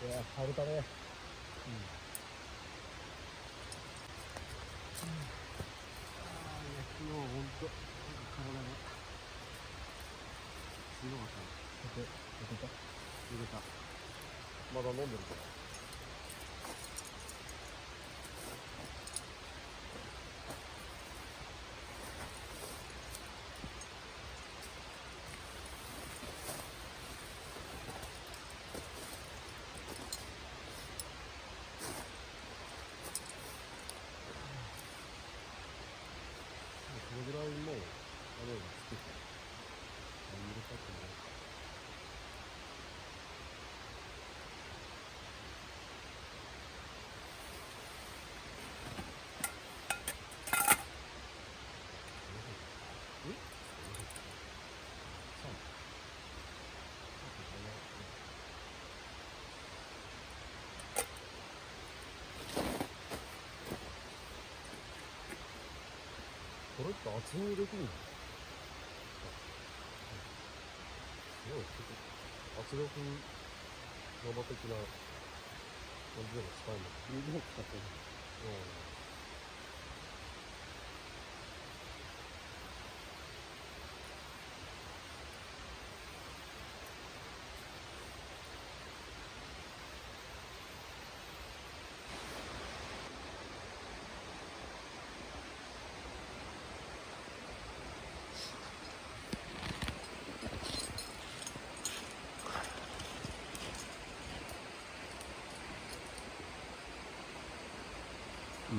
いや、春だね。うん。昨日ほんと体がすごかった。入れた。まだ飲んでるから。このぐらいもう雨がつけて入れたくない。これって厚みできるんだ。すごい圧力生的な感じでも使えるのか。水を使ってる。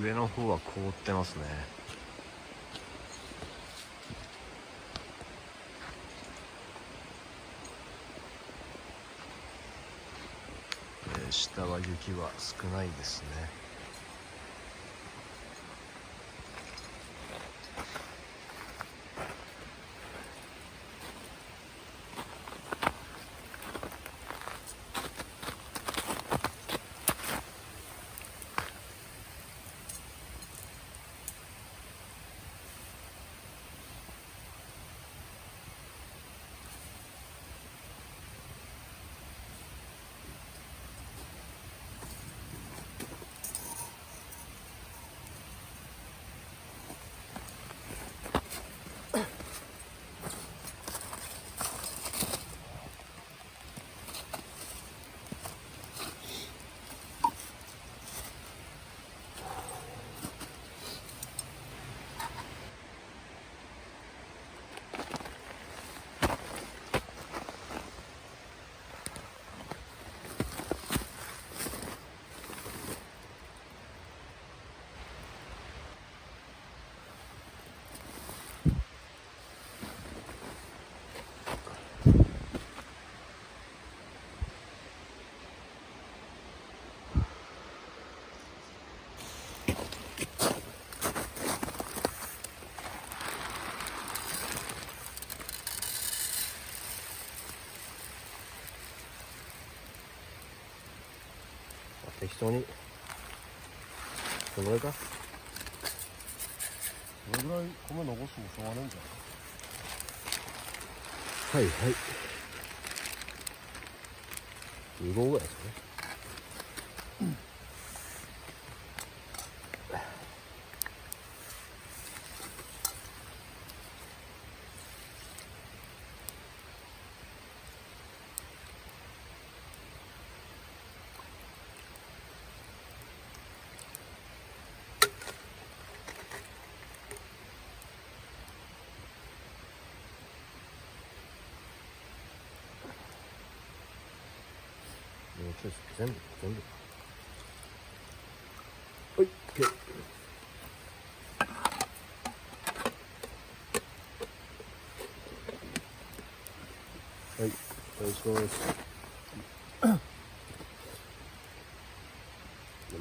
上の方は凍ってますね。下は雪は少ないですね。適当にこのぐらいか。このぐらい米残してもしょうがないんじゃない。はいはい。2合ぐらいですかね。全部はい、OK。はい、お願いします。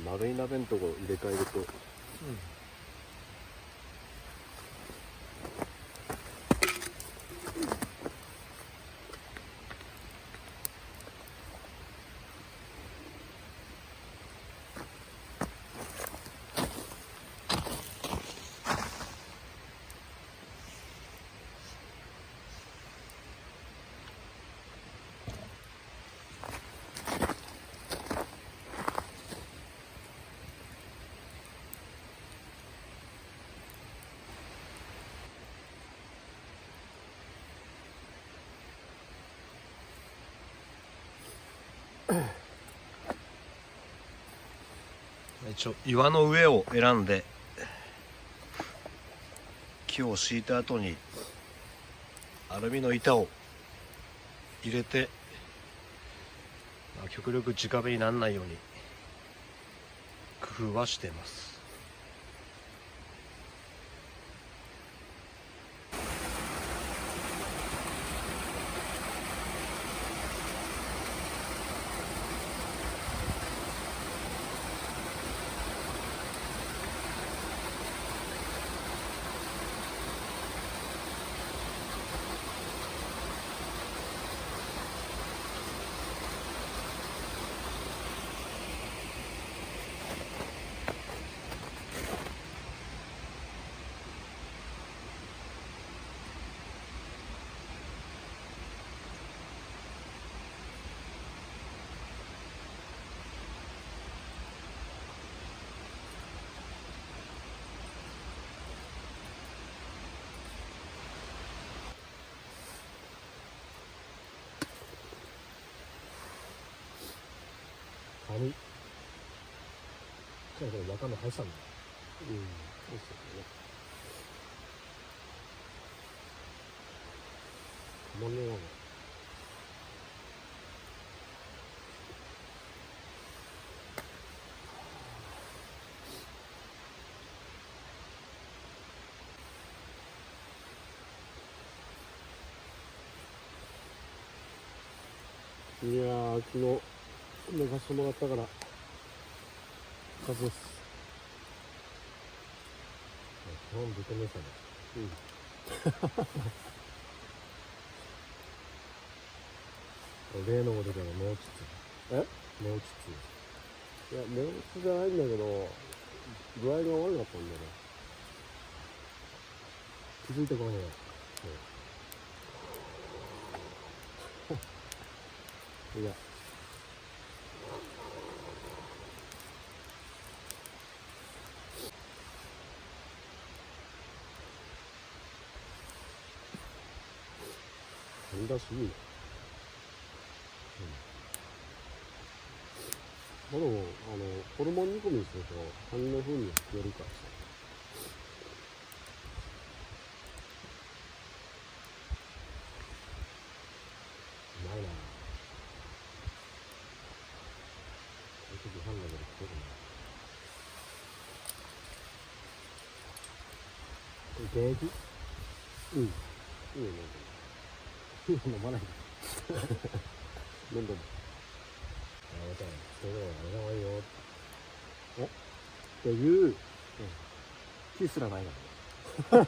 丸い鍋のとこ入れ替えると、一応岩の上を選んで木を敷いた後にアルミの板を入れて、極力直火にならないように工夫はしています。軽い。じゃあこれわかんない入ってたんだ。そうですよね。たまんねえな。いやー、昨日寝かしてもらったから復活です。基本ずっと寝てたね。例のことでの脳窒。脳窒。いや、寝落ちじゃないんだけど、具合が悪かったんだよね。気づいてこないよ。いや。だし、でもホルモン煮込みにするとカニの風味が消えるからさ。うまいな。あの時半だけど食べるな。これ現役？うん。いいよね。飲まないで。飲んでも。あなた、それではあれが悪いよ。おっていう、気すらないからね。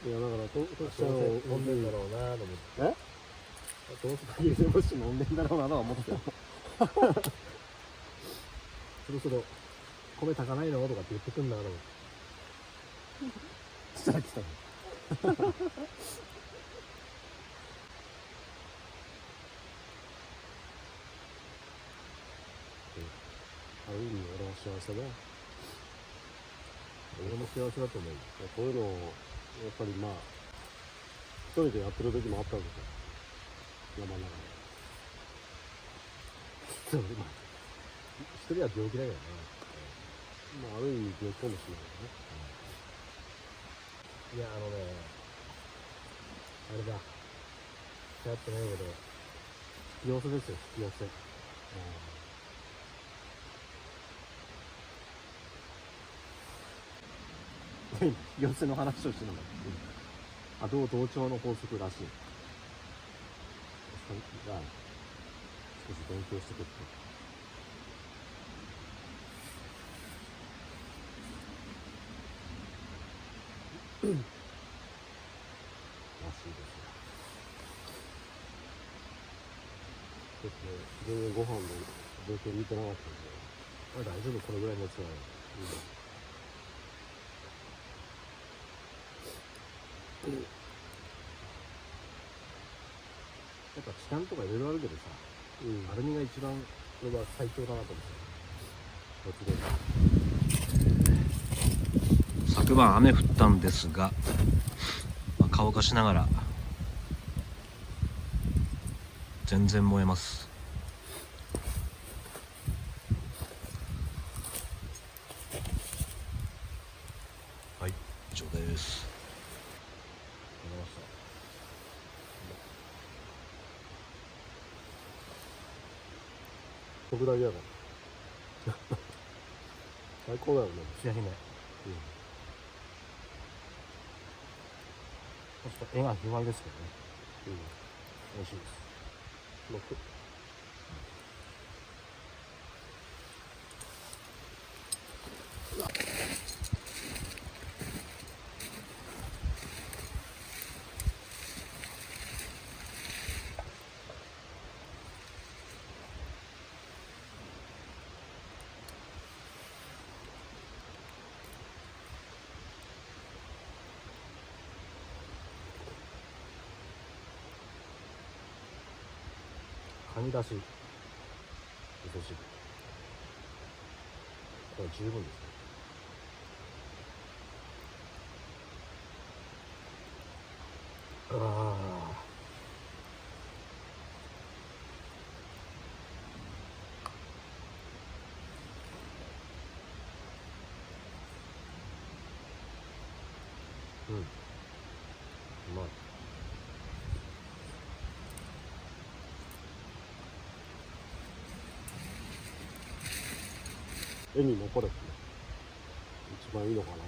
いや、だから、としちゃんを飲んでんだろうなと思って。どうせ限りでもし飲んでんだろうなとは思ってたよ。そろそろ、米炊かないのとかって言ってくんだなと思って。したら来たの。ある意味俺は幸せだ。俺も幸せだと思う。こういうのをやっぱりまあ一人でやってる時もあったわけじゃん。山の中で。まあ一人は病気だけどね。まあある意味病気かもしれないけどね。いやあれだ。流行ってないけど引き寄せですよ、引き寄せ。寄せの話をしてるんだけど、同調の法則らしい。が少し勉強してくって。らしいですよ。ちょっと全然ご飯の状況見てなかったんで、大丈夫、これぐらいのやつは。やっぱ時間とかいろいろあるけどさ、アルミが一番これは最強だなと思って。昨晩雨降ったんですが、乾かしながら全然燃えます。はい、以上です。わかりました。特大やから。最高だよね。つや姫。そして絵が卑猥ですけどね。美味しいです。カニだし味噌汁、これ十分ですね。ああ、うまい。絵に残れって一番いいのかなって。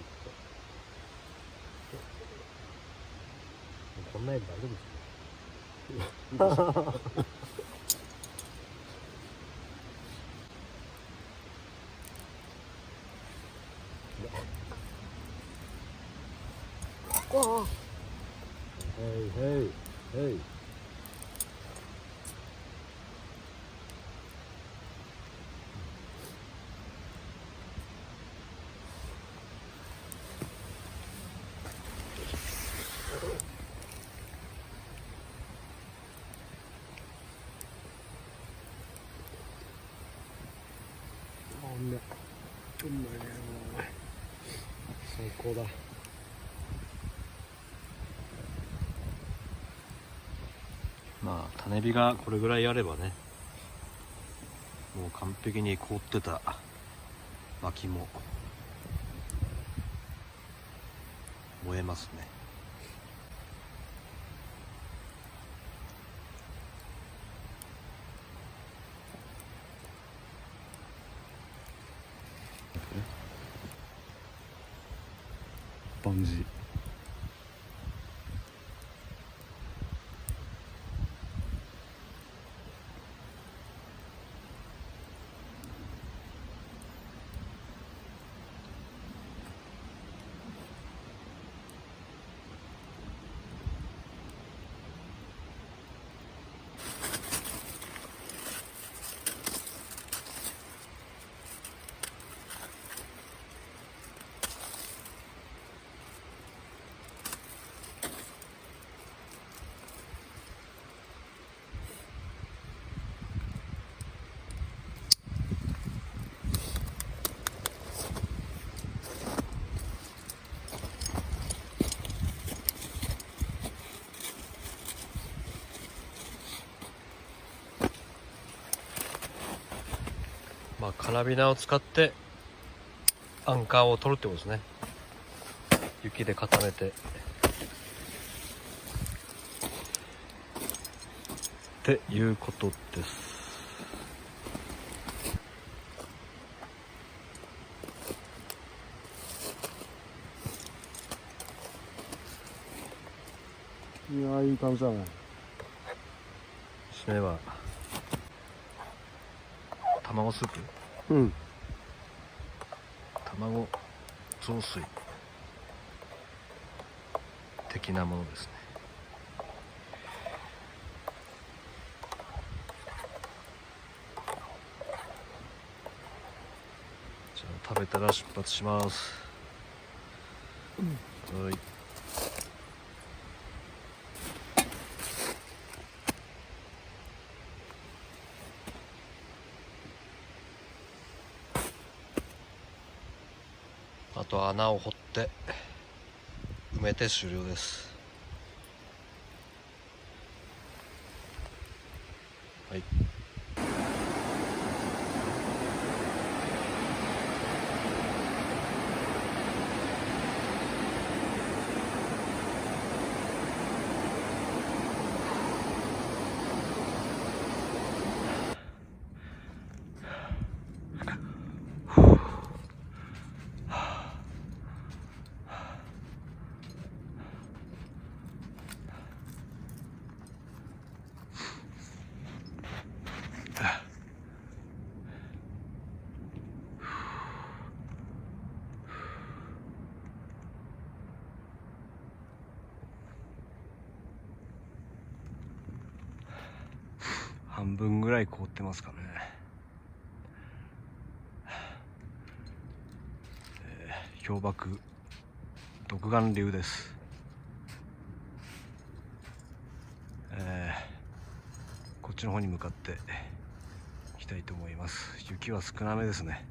こんな絵で大丈夫ですよ。へいへいへい。うまいね。最高だ。まあ種火がこれぐらいあればね、もう完璧に凍ってた薪も燃えますね。バンジー。まあカラビナを使ってアンカーを取るってことですね。雪で固めてっていうことです。いやー、いい感じだね。締めは卵スープ、うん。卵雑炊的なものですね。じゃあ食べたら出発します。はい。あと穴を掘って埋めて終了です。はい。半分ぐらい凍ってますかね。氷瀑独眼竜です。こっちの方に向かって行きたいと思います。雪は少なめですね。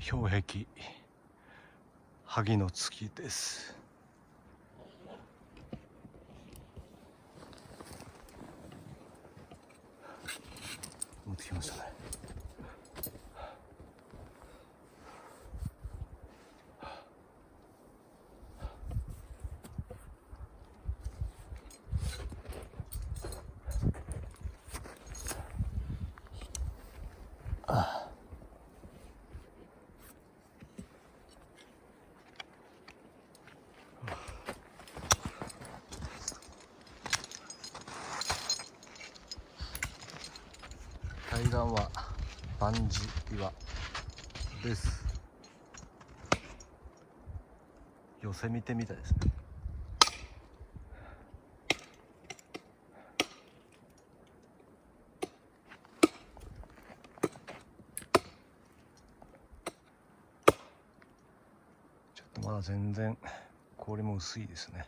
氷壁萩の月です。持ってきましたね。対岸は万事岩です。寄せ見てみたいですね。ちょっとまだ全然氷も薄いですね。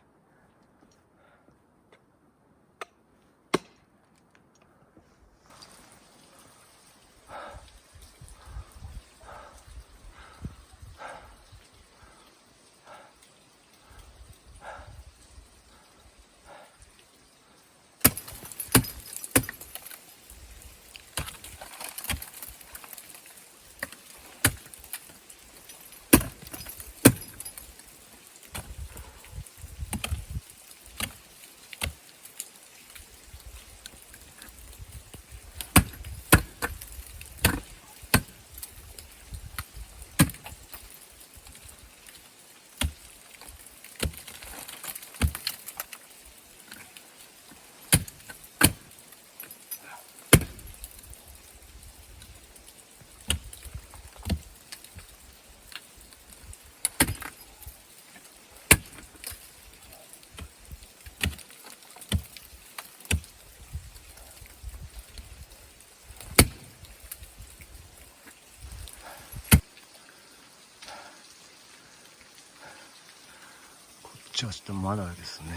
こっちはちょっとまだですね。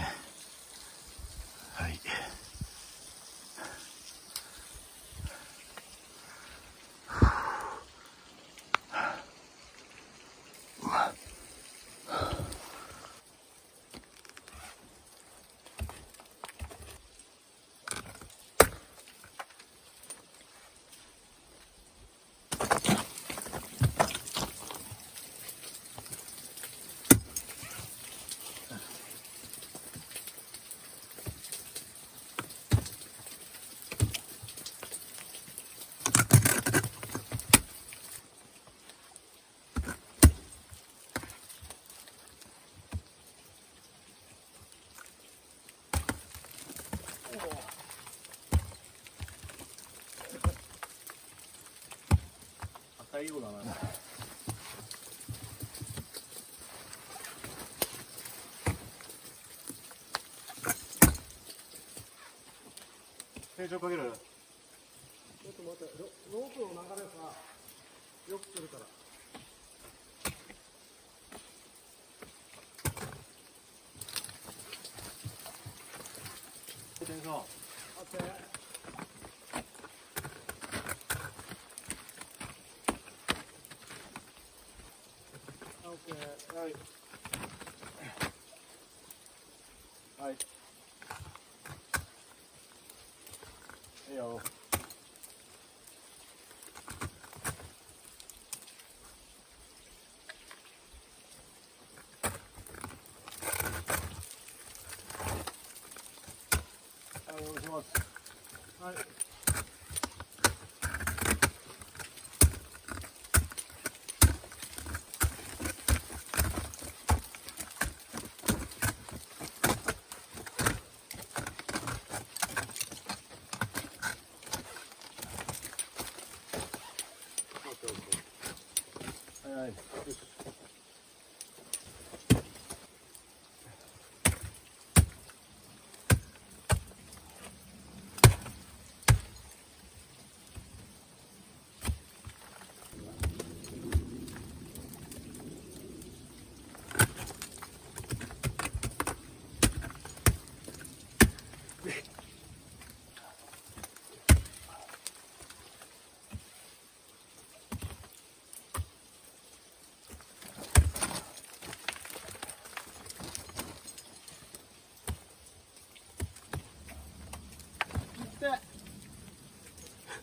はい。赤いようだな。成長かける。ちょっと待って、ロープの流れさ、よくするから。テンション。はい。はい。いいよ。はい、お願いします。はい。はいはい。よし。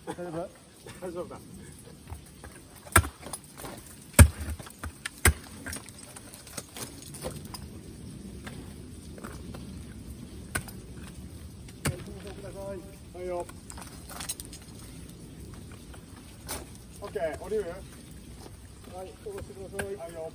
大丈夫？大丈夫だ。はいよ。オッケー、降りる？はい、下ろしてください。はいよ。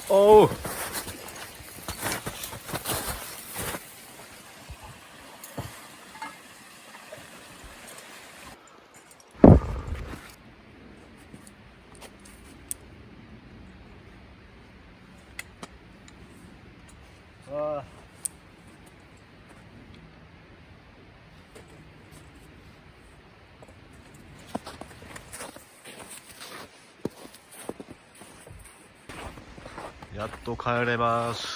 おう。ああ。やっと帰れます。